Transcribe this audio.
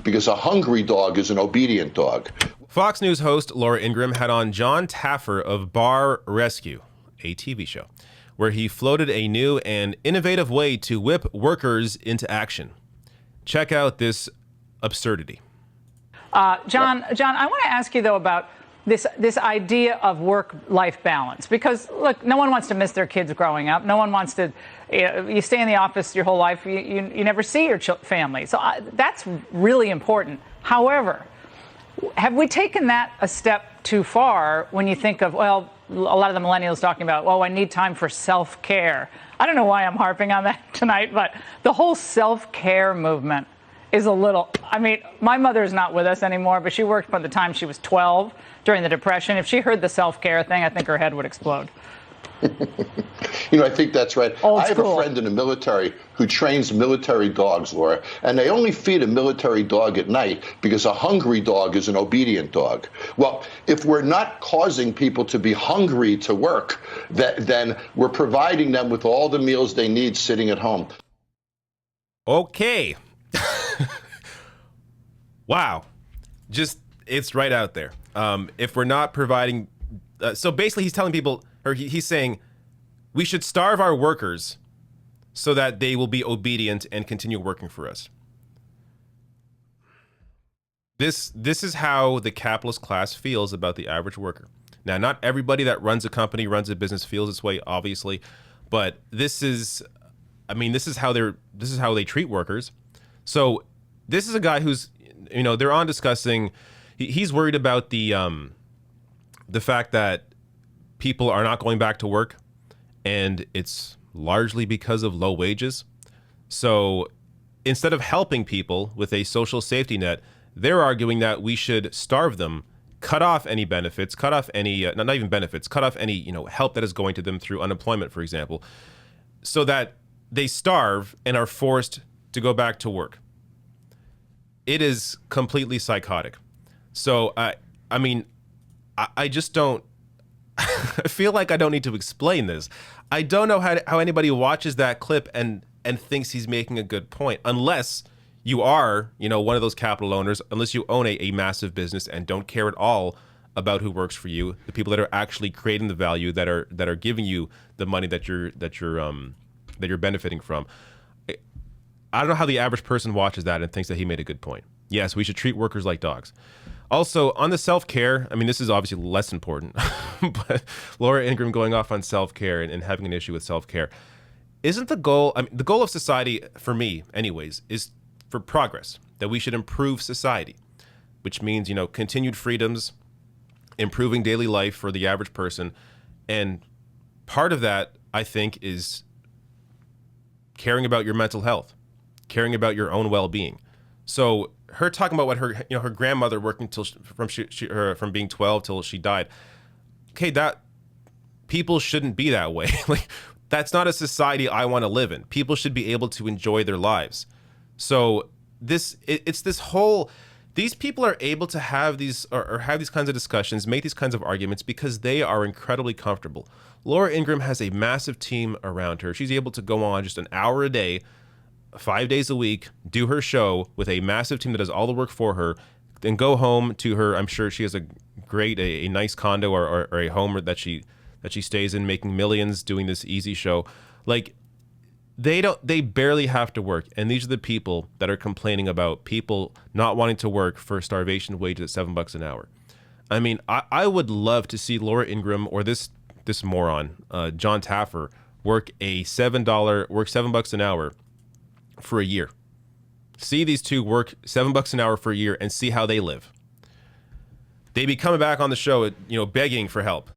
because a hungry dog is an obedient dog. Fox News host Laura Ingraham had on John Taffer of Bar Rescue, a TV show, where he floated a new and innovative way to whip workers into action. Check out this absurdity. John, I want to ask you, though, about this idea of work-life balance. Because, look, no one wants to miss their kids growing up. No one wants to, you stay in the office your whole life, you never see your family. So that's really important. However, have we taken that a step too far when you think of, well, a lot of the millennials talking about, well, I need time for self-care. I don't know why I'm harping on that tonight, but the whole self-care movement is a little, I mean, my mother is not with us anymore, but she worked by the time she was 12 during the Depression. If she heard the self-care thing, I think her head would explode. I think that's right. I have a friend in the military who trains military dogs, Laura, and they only feed a military dog at night because a hungry dog is an obedient dog. Well, if we're not causing people to be hungry to work, then we're providing them with all the meals they need sitting at home. Okay. Wow. It's right out there. If we're not providing, so basically he's telling people, or he's saying, we should starve our workers so that they will be obedient and continue working for us. This is how the capitalist class feels about the average worker. Now, not everybody that runs a company, runs a business feels this way, obviously, but this is how they treat workers. So this is a guy who's, they're on discussing, he's worried about the fact that people are not going back to work, and it's largely because of low wages. So instead of helping people with a social safety net, they're arguing that we should starve them, cut off any benefits, cut off any, not even benefits, cut off any, help that is going to them through unemployment, for example, so that they starve and are forced to go back to work. It is completely psychotic. So, I just don't, I feel like I don't need to explain this. I don't know how anybody watches that clip and thinks he's making a good point, unless you are, one of those capital owners, unless you own a massive business and don't care at all about who works for you, the people that are actually creating the value, that are giving you the money that you're benefiting from. I don't know how the average person watches that and thinks that he made a good point. Yes, we should treat workers like dogs. Also, on the self-care, this is obviously less important, but Laura Ingraham going off on self-care and having an issue with self-care. Isn't the goal, the goal of society, for me anyways, is for progress, that we should improve society, which means, continued freedoms, improving daily life for the average person. And part of that, I think, is caring about your mental health, caring about your own well-being. So her talking about what her grandmother working from being 12 till she died. Okay, that people shouldn't be that way. Like, that's not a society I want to live in. People should be able to enjoy their lives. So it's this whole, these people are able to have these or have these kinds of discussions, make these kinds of arguments because they are incredibly comfortable. Laura Ingraham has a massive team around her. She's able to go on just an hour a day, 5 days a week, do her show with a massive team that does all the work for her, then go home to her. I'm sure she has a nice condo or a home that she stays in, making millions doing this easy show. Like, they barely have to work. And these are the people that are complaining about people not wanting to work for starvation wages at $7 an hour. I would love to see Laura Ingraham or this moron, John Taffer, work $7 an hour for a year. See these two work $7 an hour for a year and see how they live. They be coming back on the show, begging for help.